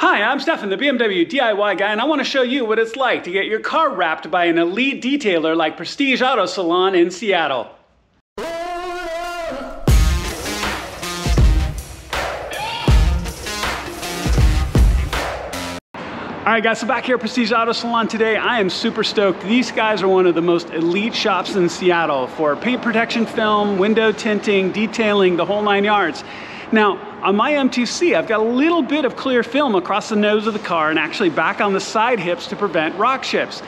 Hi, I'm Stefan, the BMW DIY guy, and I want to show you what it's like to get your car wrapped by an elite detailer like Prestige Auto Salon in Seattle. All right guys, so back here at Prestige Auto Salon today, I am super stoked. These guys are one of the most elite shops in Seattle for paint protection film, window tinting, detailing, the whole 9 yards. Now, on my M2C, I've got a little bit of clear film across the nose of the car and actually back on the side hips to prevent rock chips.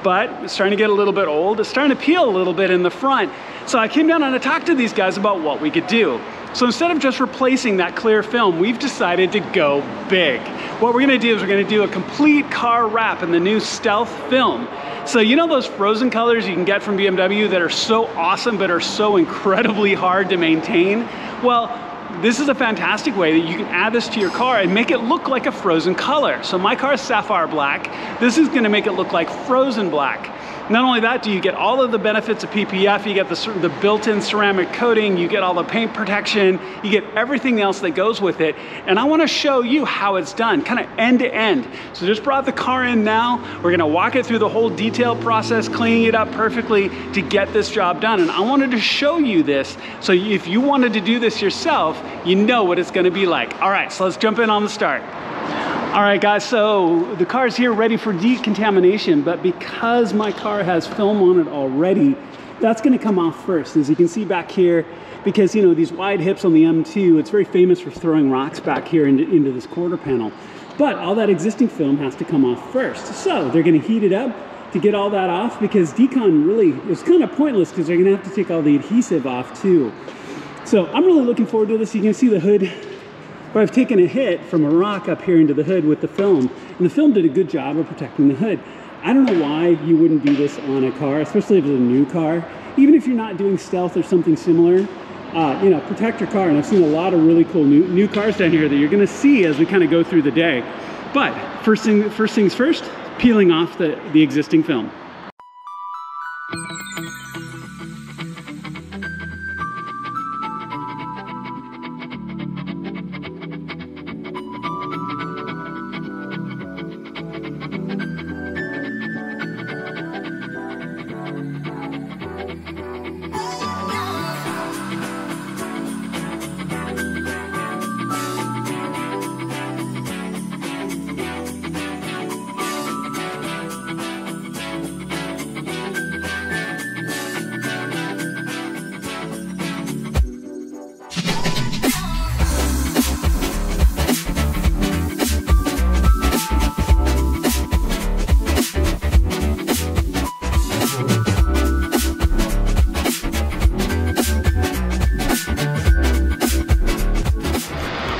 But it's starting to get a little bit old. It's starting to peel a little bit in the front. So I came down and I talked to these guys about what we could do. So instead of just replacing that clear film, we've decided to go big. What we're gonna do is we're gonna do a complete car wrap in the new Stealth film. So you know those frozen colors you can get from BMW that are so awesome but are so incredibly hard to maintain? Well, this is a fantastic way that you can add this to your car and make it look like a frozen color. So my car is Sapphire black. This is gonna make it look like frozen black. Not only that, do you get all of the benefits of PPF, you get the built-in ceramic coating, you get all the paint protection, you get everything else that goes with it. And I wanna show you how it's done, kind of end to end. So just brought the car in now. We're gonna walk it through the whole detail process, cleaning it up perfectly to get this job done. And I wanted to show you this, so if you wanted to do this yourself, you know what it's gonna be like. All right, so let's jump in on the start. All right guys, so the car's here ready for decontamination, but because my car has film on it already, that's gonna come off first. As you can see back here, because you know, these wide hips on the M2, it's very famous for throwing rocks back here into this quarter panel. But all that existing film has to come off first. So they're gonna heat it up to get all that off, because decon really is kind of pointless because they're gonna have to take all the adhesive off too. So I'm really looking forward to this. You can see the hood, where I've taken a hit from a rock up here into the hood with the film, and the film did a good job of protecting the hood. I don't know why you wouldn't do this on a car, especially if it's a new car. Even if you're not doing stealth or something similar, you know, protect your car. And I've seen a lot of really cool new cars down here that you're gonna see as we kind of go through the day. But first things first, peeling off the existing film.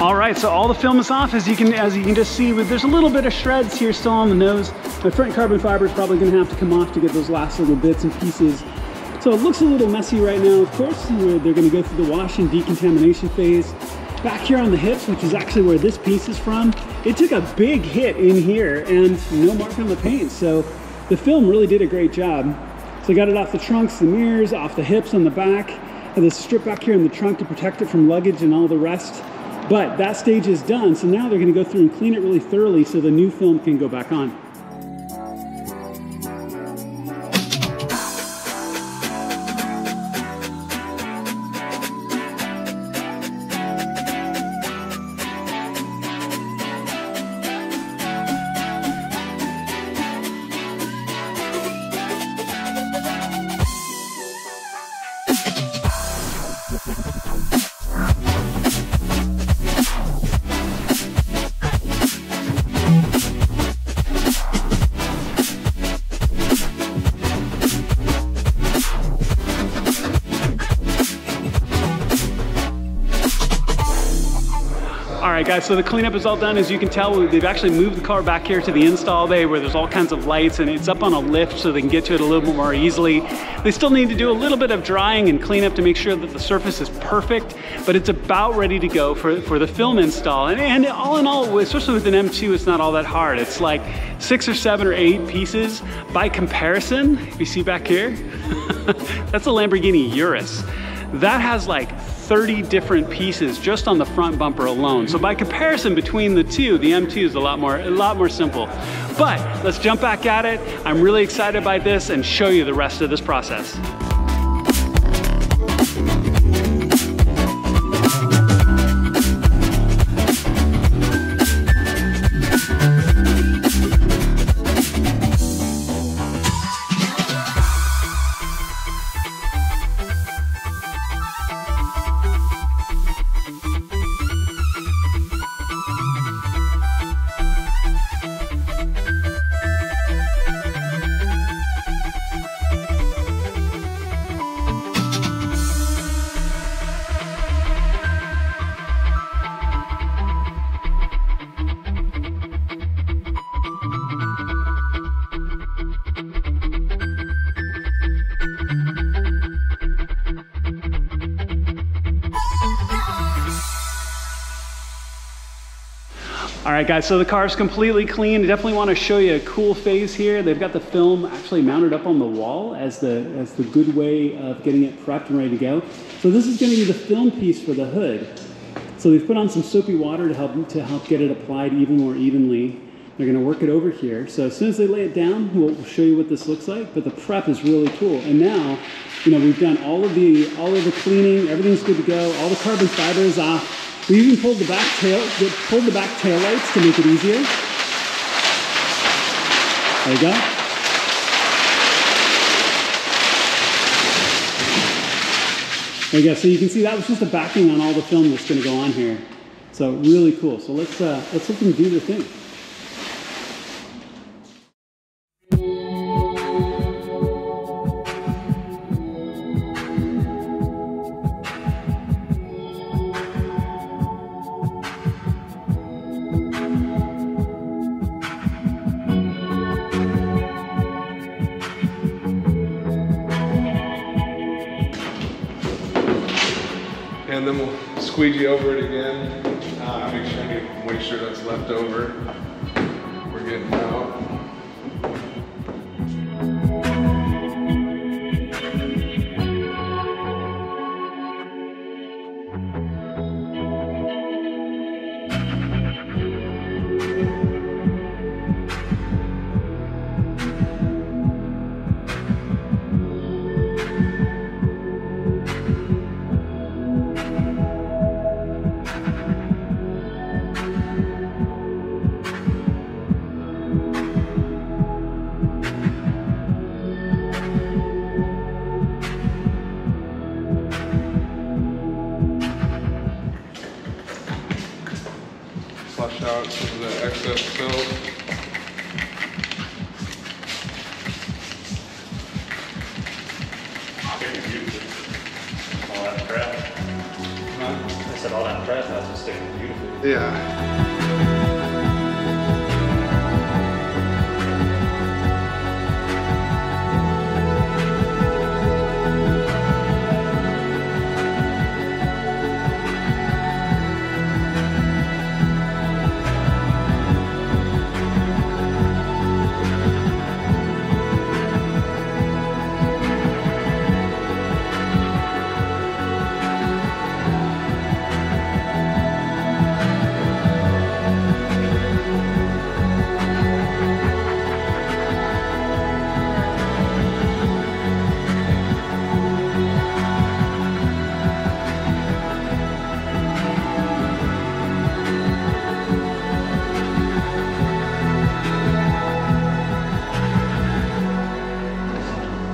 All right, so all the film is off. As you can just see, there's a little bit of shreds here still on the nose. My front carbon fiber is probably gonna have to come off to get those last little bits and pieces. So it looks a little messy right now, of course. They're gonna go through the wash and decontamination phase. Back here on the hips, which is actually where this piece is from, it took a big hit in here and no mark on the paint. So the film really did a great job. So I got it off the trunks, the mirrors, off the hips on the back, and this strip back here in the trunk to protect it from luggage and all the rest. But that stage is done, so now they're gonna go through and clean it really thoroughly so the new film can go back on. All right guys, so the cleanup is all done. As you can tell, they've actually moved the car back here to the install bay where there's all kinds of lights, and it's up on a lift so they can get to it a little bit more easily. They still need to do a little bit of drying and cleanup to make sure that the surface is perfect, but it's about ready to go for the film install. And all in all, especially with an M2, it's not all that hard. It's like 6 or 7 or 8 pieces. By comparison, if you see back here, that's a Lamborghini Urus. That has like 30 different pieces just on the front bumper alone. So by comparison between the two, the M2 is a lot more simple. But let's jump back at it. I'm really excited by this and show you the rest of this process. All right guys, so the car's completely clean. I definitely want to show you a cool phase here. They've got the film actually mounted up on the wall as the good way of getting it prepped and ready to go. So this is going to be the film piece for the hood. So they've put on some soapy water to help get it applied even more evenly. They're going to work it over here. So as soon as they lay it down, we'll show you what this looks like. But the prep is really cool. And now, you know, we've done all of the cleaning. Everything's good to go. All the carbon fiber is off. We even pulled the back tail lights to make it easier. There you go. There you go. So you can see that was just the backing on all the film that's going to go on here. So really cool. So let's let them do their thing. And then we'll squeegee over it again. Make sure any moisture that's left over, we're getting out. Flush out some of the excess soap. All that crap. I said all that crap, that's just sticking beautifully. Yeah.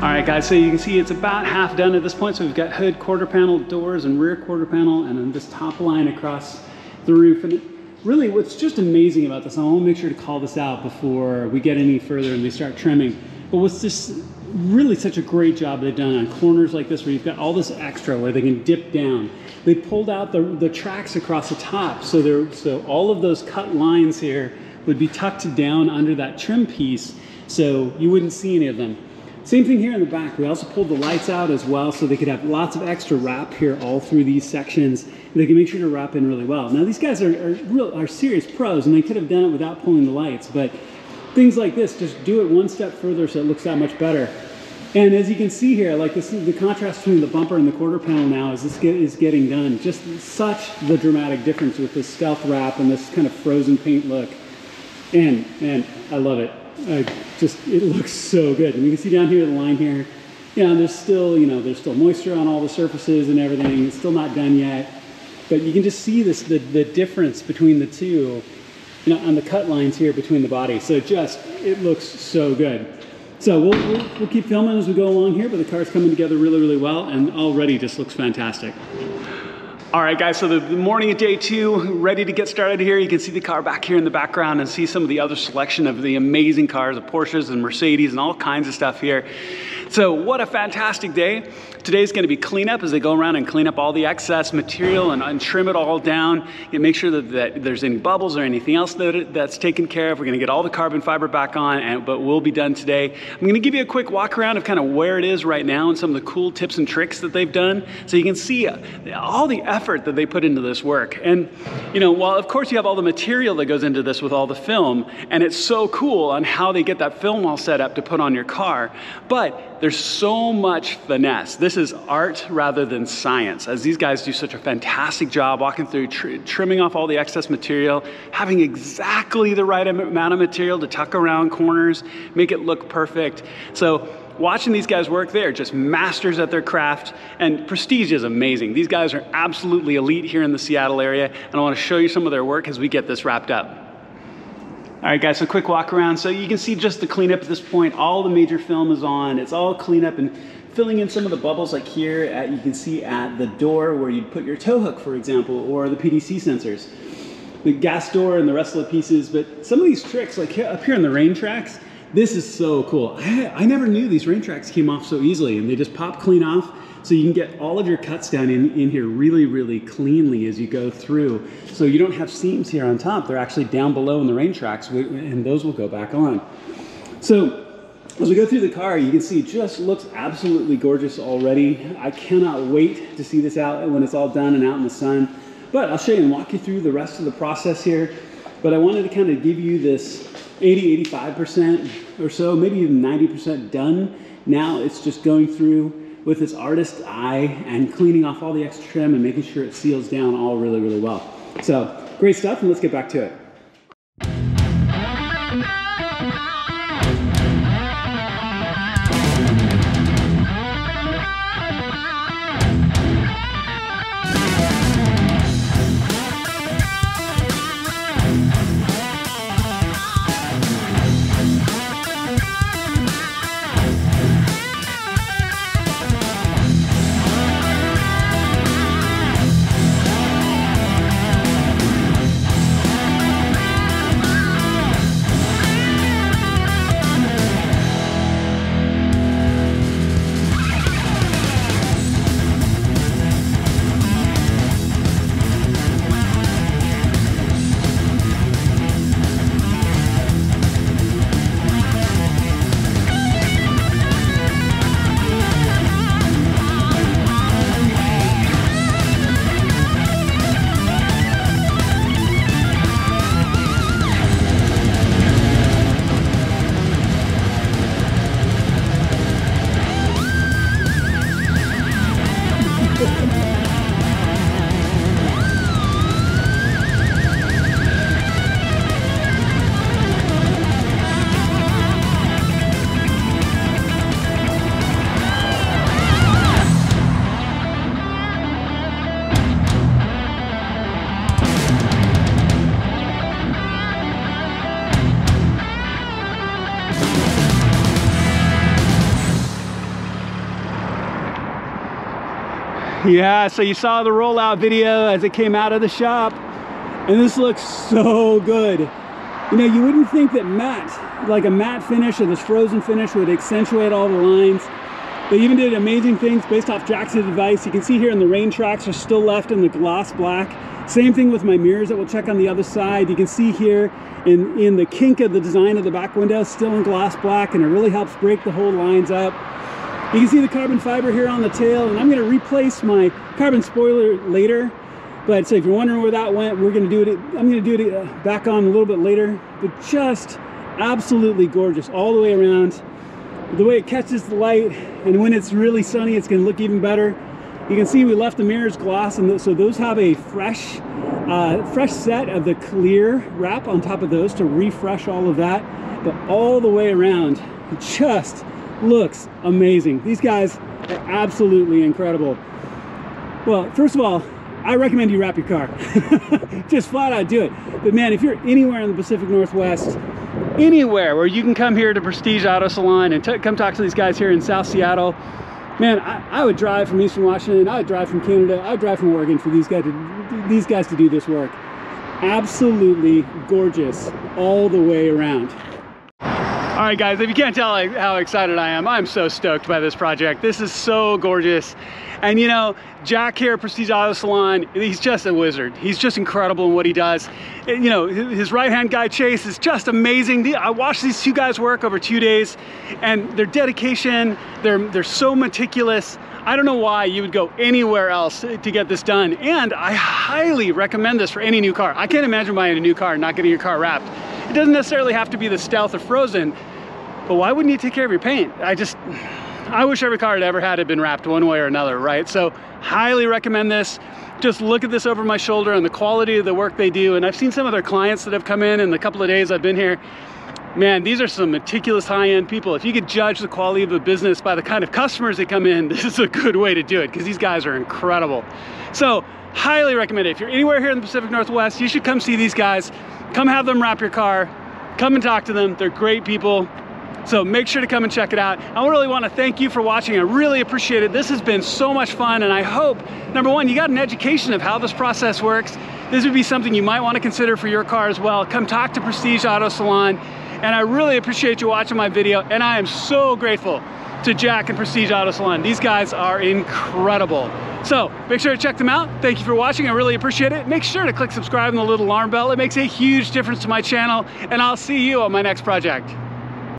All right guys, so you can see it's about half done at this point. So we've got hood, quarter panel, doors, and rear quarter panel, and then this top line across the roof. And really what's just amazing about this, I want to make sure to call this out before we get any further and they start trimming, but what's just really such a great job they've done on corners like this where you've got all this extra where they can dip down. They pulled out the tracks across the top, so all of those cut lines here would be tucked down under that trim piece, so you wouldn't see any of them. Same thing here in the back. We also pulled the lights out as well so they could have lots of extra wrap here all through these sections. And they can make sure to wrap in really well. Now these guys are serious pros and they could have done it without pulling the lights, but things like this, just do it one step further so it looks that much better. And as you can see here, like this, the contrast between the bumper and the quarter panel now is getting done. Just such the dramatic difference with this stealth wrap and this kind of frozen paint look. And I love it. It looks so good. And you can see down here the line here. There's still moisture on all the surfaces and everything. It's still not done yet. But you can just see the difference between the two, on the cut lines here between the body. So it looks so good. So we'll keep filming as we go along here, but the car's coming together really, really well, and already just looks fantastic. All right, guys, so the morning of day 2, ready to get started here. You can see the car back here in the background and see some of the other selection of the amazing cars, the Porsches and Mercedes and all kinds of stuff here. So what a fantastic day. Today's gonna be cleanup as they go around and clean up all the excess material and trim it all down. And make sure that there's any bubbles or anything else that's taken care of. We're gonna get all the carbon fiber back on, but we'll be done today. I'm gonna give you a quick walk around of kind of where it is right now and some of the cool tips and tricks that they've done. So you can see all the effort that they put into this work. And while of course you have all the material that goes into this with all the film, and it's so cool on how they get that film all set up to put on your car, but there's so much finesse. This is art rather than science, as these guys do such a fantastic job walking through, trimming off all the excess material, having exactly the right amount of material to tuck around corners, make it look perfect. So watching these guys work, they're just masters at their craft, and Prestige is amazing. These guys are absolutely elite here in the Seattle area, and I want to show you some of their work as we get this wrapped up. All right, guys, so quick walk around. So you can see just the cleanup at this point. All the major film is on. It's all cleanup and filling in some of the bubbles, like here you can see at the door where you'd put your tow hook, for example, or the PDC sensors. The gas door and the rest of the pieces. But some of these tricks, like up here on the rain tracks, this is so cool. I never knew these rain tracks came off so easily, and they just pop clean off. So you can get all of your cuts down in here really, really cleanly as you go through. So you don't have seams here on top. They're actually down below in the rain tracks, and those will go back on. So as we go through the car, you can see it just looks absolutely gorgeous already. I cannot wait to see this out when it's all done and out in the sun. But I'll show you and walk you through the rest of the process here. But I wanted to kind of give you this 80–85% or so, maybe even 90% done. Now it's just going through with this artist's eye and cleaning off all the extra trim and making sure it seals down all really, really well. So great stuff, and let's get back to it. Yeah, so you saw the rollout video as it came out of the shop, and this looks so good. You wouldn't think that like a matte finish or this frozen finish would accentuate all the lines. They even did amazing things based off Jackson's advice. You can see here in the rain tracks are still left in the gloss black. Same thing with my mirrors that we'll check on the other side. You can see here in the kink of the design of the back window, still in gloss black, and it really helps break the whole lines up. You can see the carbon fiber here on the tail, and I'm going to replace my carbon spoiler later. But so if you're wondering where that went, we're going to do it. I'm going to do it back on a little bit later. But just absolutely gorgeous all the way around. the way it catches the light, and when it's really sunny, it's going to look even better. You can see we left the mirrors gloss, and so those have a fresh set of the clear wrap on top of those to refresh all of that. But all the way around, it just looks amazing. These guys are absolutely incredible. Well, first of all, I recommend you wrap your car. Just flat out do it. But man, if you're anywhere in the Pacific Northwest, anywhere where you can come here to Prestige Auto Salon and come talk to these guys here in South Seattle, man, I would drive from Eastern Washington, I would drive from Canada, I would drive from Oregon for these guys to do this work. Absolutely gorgeous all the way around. All right, guys, if you can't tell how excited I am, I'm so stoked by this project. This is so gorgeous. And you know, Jack here at Prestige Auto Salon, he's just a wizard. He's just incredible in what he does. And, you know, his right-hand guy, Chase, is just amazing. I watched these two guys work over 2 days, and their dedication, they're so meticulous. I don't know why you would go anywhere else to get this done. And I highly recommend this for any new car. I can't imagine buying a new car and not getting your car wrapped. It doesn't necessarily have to be the Stealth or Frozen, but why wouldn't you take care of your paint? I wish every car had been wrapped one way or another, right? So highly recommend this. Just look at this over my shoulder and the quality of the work they do. And I've seen some of their clients that have come in the couple of days I've been here. Man, these are some meticulous high-end people. If you could judge the quality of a business by the kind of customers that come in, this is a good way to do it because these guys are incredible. So highly recommend it. If you're anywhere here in the Pacific Northwest, you should come see these guys. Come have them wrap your car. Come and talk to them. They're great people. So make sure to come and check it out. I really want to thank you for watching. I really appreciate it. This has been so much fun, and I hope, number one, you got an education of how this process works. This would be something you might want to consider for your car as well. Come talk to Prestige Auto Salon, and I really appreciate you watching my video, and I am so grateful to Jack and Prestige Auto Salon. These guys are incredible. So make sure to check them out. Thank you for watching. I really appreciate it. Make sure to click subscribe and the little alarm bell. It makes a huge difference to my channel, and I'll see you on my next project.